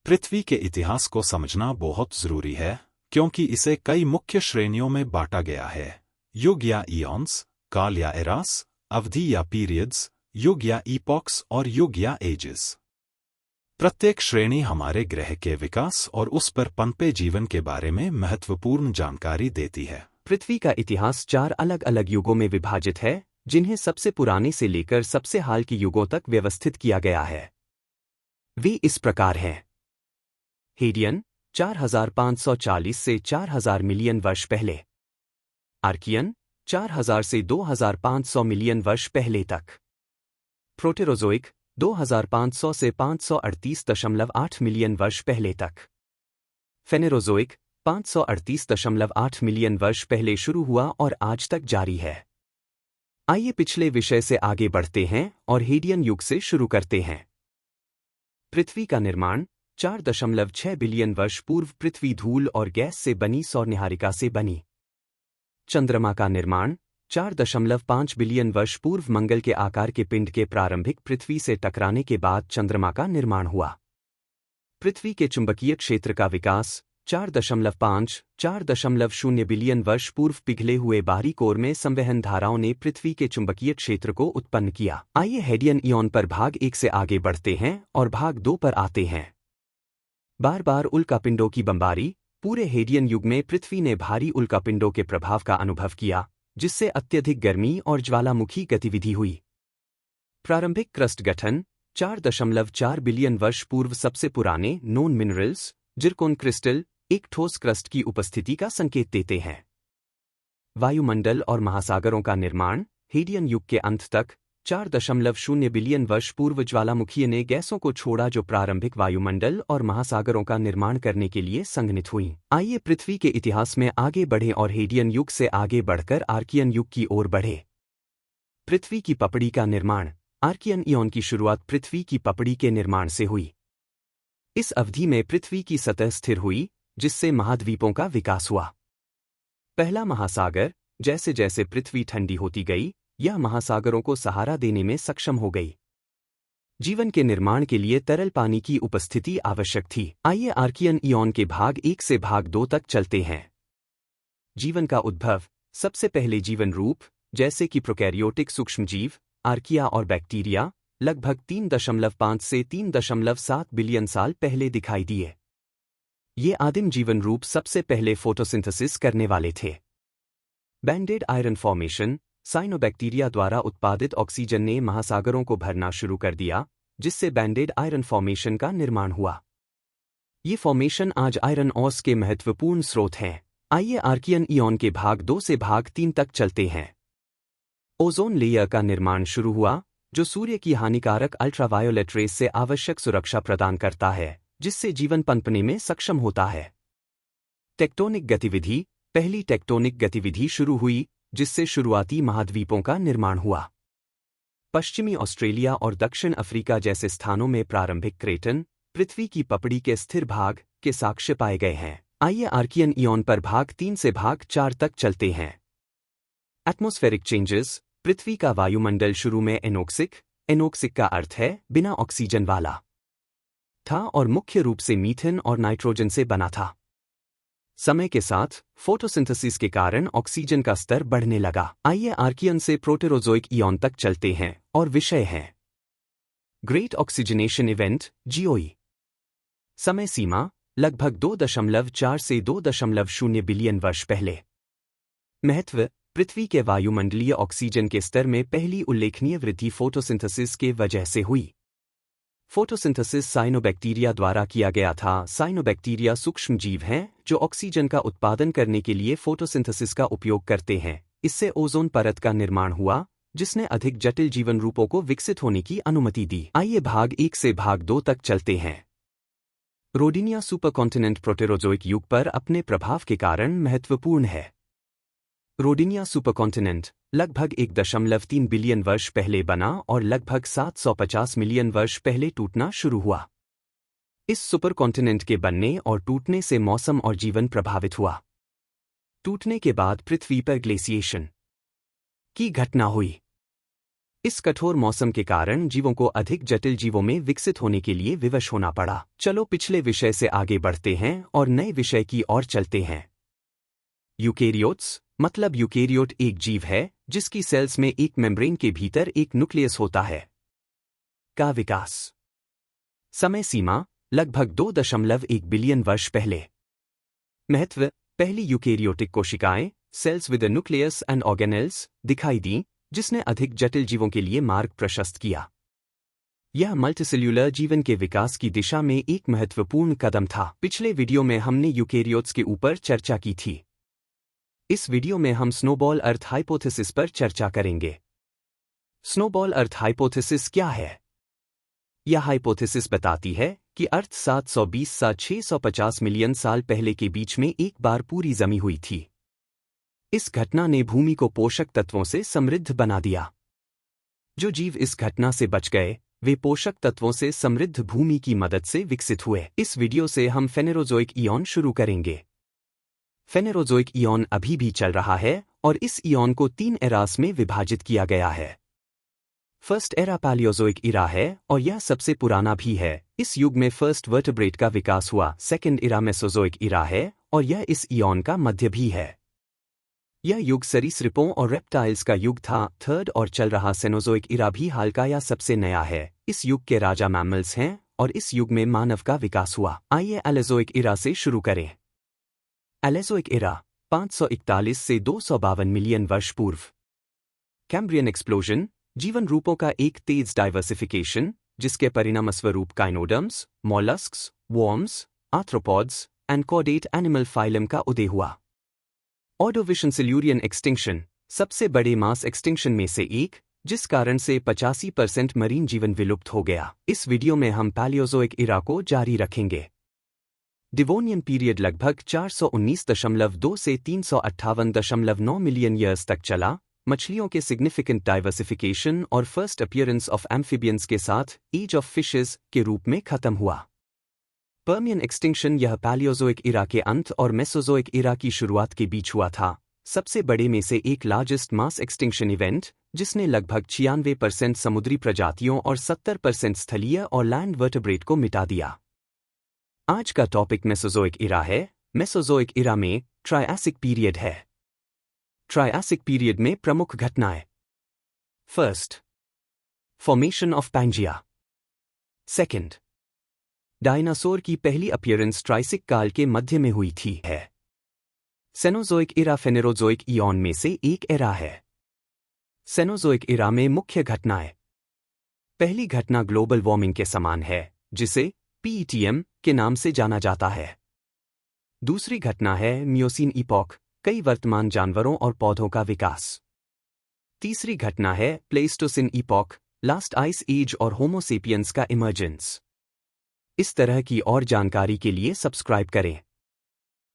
पृथ्वी के इतिहास को समझना बहुत जरूरी है, क्योंकि इसे कई मुख्य श्रेणियों में बांटा गया है। युग या इयॉन्स, काल या एरास, अवधि या पीरियड्स, युग या ईपॉक्स और युग या एजेस। प्रत्येक श्रेणी हमारे ग्रह के विकास और उस पर पनपे जीवन के बारे में महत्वपूर्ण जानकारी देती है। पृथ्वी का इतिहास 4 अलग अलग युगों में विभाजित है, जिन्हें सबसे पुराने से लेकर सबसे हाल के युगों तक व्यवस्थित किया गया है। वे इस प्रकार हैं। हेडियन 4540 से 4000 मिलियन वर्ष पहले। आर्कियन 4000 से 2500 मिलियन वर्ष पहले तक। प्रोटेरोजोइक 2500 से 538.8 मिलियन वर्ष पहले तक। फेनेरोजोइक 538.8 मिलियन वर्ष पहले शुरू हुआ और आज तक जारी है। आइए पिछले विषय से आगे बढ़ते हैं और हेडियन युग से शुरू करते हैं। पृथ्वी का निर्माण 4.6 बिलियन वर्ष पूर्व पृथ्वी धूल और गैस से बनी सौर निहारिका से बनी। चंद्रमा का निर्माण 4.5 बिलियन वर्ष पूर्व मंगल के आकार के पिंड के प्रारंभिक पृथ्वी से टकराने के बाद चंद्रमा का निर्माण हुआ। पृथ्वी के चुंबकीय क्षेत्र का विकास 4.0 बिलियन वर्ष पूर्व पिघले हुए बाहरी कोर में संवहन धाराओं ने पृथ्वी के चुंबकीय क्षेत्र को उत्पन्न किया। आइए हेडियन इयॉन पर भाग 1 से आगे बढ़ते हैं और भाग 2 पर आते हैं। बार बार उल्कापिंडों की बमबारी। पूरे हेडियन युग में पृथ्वी ने भारी उल्कापिंडों के प्रभाव का अनुभव किया, जिससे अत्यधिक गर्मी और ज्वालामुखी गतिविधि हुई। प्रारंभिक क्रस्ट गठन 4.4 बिलियन वर्ष पूर्व सबसे पुराने नोन मिनरल्स जिरकोन क्रिस्टल एक ठोस क्रस्ट की उपस्थिति का संकेत देते हैं। वायुमंडल और महासागरों का निर्माण हेडियन युग के अंत तक 4.0 बिलियन वर्ष पूर्व ज्वालामुखी ने गैसों को छोड़ा जो प्रारंभिक वायुमंडल और महासागरों का निर्माण करने के लिए संघनित हुई। आइए पृथ्वी के इतिहास में आगे बढ़ें और हेडियन युग से आगे बढ़कर आर्कियन युग की ओर बढ़े। पृथ्वी की पपड़ी का निर्माण। आर्कियन इयॉन की शुरुआत पृथ्वी की पपड़ी के निर्माण से हुई। इस अवधि में पृथ्वी की सतह स्थिर हुई, जिससे महाद्वीपों का विकास हुआ। पहला महासागर। जैसे जैसे पृथ्वी ठंडी होती गई, यह महासागरों को सहारा देने में सक्षम हो गई। जीवन के निर्माण के लिए तरल पानी की उपस्थिति आवश्यक थी। आइए आर्कियन इयॉन के भाग 1 से भाग 2 तक चलते हैं। जीवन का उद्भव। सबसे पहले जीवन रूप, जैसे कि प्रोकैरियोटिक सूक्ष्मजीव, आर्किया और बैक्टीरिया, लगभग 3.5 से 3.7 बिलियन साल पहले दिखाई दिए। ये आदिम जीवन रूप सबसे पहले फोटोसिंथेसिस करने वाले थे। बैंडेड आयरन फॉर्मेशन। साइनोबैक्टीरिया द्वारा उत्पादित ऑक्सीजन ने महासागरों को भरना शुरू कर दिया, जिससे बैंडेड आयरन फॉर्मेशन का निर्माण हुआ। ये फॉर्मेशन आज आयरन ऑर्स के महत्वपूर्ण स्रोत हैं। आइए आर्कियन इयॉन के भाग 2 से भाग 3 तक चलते हैं। ओजोन लेयर का निर्माण शुरू हुआ, जो सूर्य की हानिकारक अल्ट्रावायोलेट रेस से आवश्यक सुरक्षा प्रदान करता है, जिससे जीवन पनपने में सक्षम होता है। टेक्टोनिक गतिविधि। पहली टेक्टोनिक गतिविधि शुरू हुई, जिससे शुरुआती महाद्वीपों का निर्माण हुआ। पश्चिमी ऑस्ट्रेलिया और दक्षिण अफ्रीका जैसे स्थानों में प्रारंभिक क्रेटन, पृथ्वी की पपड़ी के स्थिर भाग के साक्ष्य पाए गए हैं। आइए आर्कियन इयॉन पर भाग 3 से भाग 4 तक चलते हैं। Atmospheric changes. पृथ्वी का वायुमंडल शुरू में एनोक्सिक का अर्थ है बिना ऑक्सीजन वाला था और मुख्य रूप से मीथेन और नाइट्रोजन से बना था। समय के साथ फोटोसिंथेसिस के कारण ऑक्सीजन का स्तर बढ़ने लगा। आइए आर्कियन से प्रोटेरोजोइक इयॉन तक चलते हैं और विषय है ग्रेट ऑक्सीजनेशन इवेंट जीओई। समय सीमा लगभग 2.4 से 2.0 बिलियन वर्ष पहले। महत्व। पृथ्वी के वायुमंडलीय ऑक्सीजन के स्तर में पहली उल्लेखनीय वृद्धि फोटोसिंथेसिस के वजह से हुई। फोटोसिंथेसिस साइनोबैक्टीरिया द्वारा किया गया था। साइनोबैक्टीरिया सूक्ष्मजीव हैं जो ऑक्सीजन का उत्पादन करने के लिए फोटोसिंथेसिस का उपयोग करते हैं। इससे ओजोन परत का निर्माण हुआ, जिसने अधिक जटिल जीवन रूपों को विकसित होने की अनुमति दी। आइए भाग 1 से भाग 2 तक चलते हैं। रोडिनिया सुपरकॉन्टिनेंट प्रोटेरोजोइक युग पर अपने प्रभाव के कारण महत्वपूर्ण है। रोडिनिया सुपरकॉन्टिनेंट लगभग 1.3 बिलियन वर्ष पहले बना और लगभग 750 मिलियन वर्ष पहले टूटना शुरू हुआ। इस सुपरकॉन्टिनेंट के बनने और टूटने से मौसम और जीवन प्रभावित हुआ। टूटने के बाद पृथ्वी पर ग्लेशिएशन की घटना हुई। इस कठोर मौसम के कारण जीवों को अधिक जटिल जीवों में विकसित होने के लिए विवश होना पड़ा। चलो पिछले विषय से आगे बढ़ते हैं और नए विषय की ओर चलते हैं। यूकेरियोट्स मतलब यूकेरियोट एक जीव है जिसकी सेल्स में एक मेम्ब्रेन के भीतर एक न्यूक्लियस होता है। का विकास समय सीमा लगभग 2.1 बिलियन वर्ष पहले। महत्व पहली यूकेरियोटिक कोशिकाएं cells with a nucleus and organelles दिखाई दी, जिसने अधिक जटिल जीवों के लिए मार्ग प्रशस्त किया। यह मल्टीसेल्यूलर जीवन के विकास की दिशा में एक महत्वपूर्ण कदम था। पिछले वीडियो में हमने यूकेरियोट्स के ऊपर चर्चा की थी। इस वीडियो में हम स्नोबॉल अर्थ हाइपोथेसिस पर चर्चा करेंगे। स्नोबॉल अर्थ हाइपोथेसिस क्या है? यह हाइपोथेसिस बताती है कि अर्थ 720 से 650 मिलियन साल पहले के बीच में एक बार पूरी जमी हुई थी। इस घटना ने भूमि को पोषक तत्वों से समृद्ध बना दिया। जो जीव इस घटना से बच गए वे पोषक तत्वों से समृद्ध भूमि की मदद से विकसित हुए। इस वीडियो से हम फेनेरोजोइक इयॉन शुरू करेंगे। फेनेरोजोइक इयॉन अभी भी चल रहा है और इस इयॉन को 3 एरास में विभाजित किया गया है। फर्स्ट एरा पैलियोजोइक इरा है और यह सबसे पुराना भी है। इस युग में फर्स्ट वर्टेब्रेट का विकास हुआ। सेकेंड इरा मेसोजोइक इरा है और यह इस इयॉन का मध्य भी है। यह युग सरीसृपों और रेप्टाइल्स का युग था। थर्ड और चल रहा सेनोजोइक इरा भी हाल का या सबसे नया है। इस युग के राजा मैमल्स हैं और इस युग में मानव का विकास हुआ। आइए एलेजोइक इरा से शुरू करें। एलेजोइक इरा 541 से 252 मिलियन वर्ष पूर्व। कैम्ब्रियन एक्सप्लोजन जीवन रूपों का एक तेज डाइवर्सिफिकेशन जिसके परिणामस्वरूप echinoderms, molluscs, worms, arthropods and chordate animal phylum का उदय हुआ। ऑर्डोविशन सिल्यूरियन एक्सटिंक्शन सबसे बड़े मास एक्सटिंक्शन में से एक, जिस कारण से 85% मरीन जीवन विलुप्त हो गया। इस वीडियो में हम पैलियोजोइक इरा को जारी रखेंगे। डिवोनियन पीरियड लगभग 419.2 से 358.9 मिलियन ईयर्स तक चला। मछलियों के सिग्निफिकेंट डाइवर्सिफिकेशन और फर्स्ट अपीयरेंस ऑफ एम्फीबियंस के साथ एज ऑफ फिशेस के रूप में खत्म हुआ। पर्मियन एक्सटिंक्शन यह पैलियोजोइक इरा के अंत और मेसोजोइक इरा की शुरुआत के बीच हुआ था। सबसे बड़े में से एक लार्जेस्ट मास एक्सटिंक्शन इवेंट जिसने लगभग 96% समुद्री प्रजातियों और 70% स्थलीय और लैंड वर्टेब्रेट को मिटा दिया। आज का टॉपिक मेसोजोइक इरा है। मेसोजोइक इरा में ट्रायसिक पीरियड है। ट्रायसिक पीरियड में प्रमुख घटनाएं। First, formation of Pangaea. Second, dinosaur की पहली अपीयरेंस ट्राइसिक काल के मध्य में हुई थी है। सेनोजोइक इरा फेनेरोजोइक इयॉन में से एक एरा है। सेनोजोइक इरा में मुख्य घटनाएं। पहली घटना ग्लोबल वार्मिंग के समान है जिसे PETM के नाम से जाना जाता है। दूसरी घटना है मियोसीन इपॉक, कई वर्तमान जानवरों और पौधों का विकास। तीसरी घटना है Pleistocene epoch, last ice age और होमो सेपियंस का इमर्जेंस। इस तरह की और जानकारी के लिए सब्सक्राइब करें।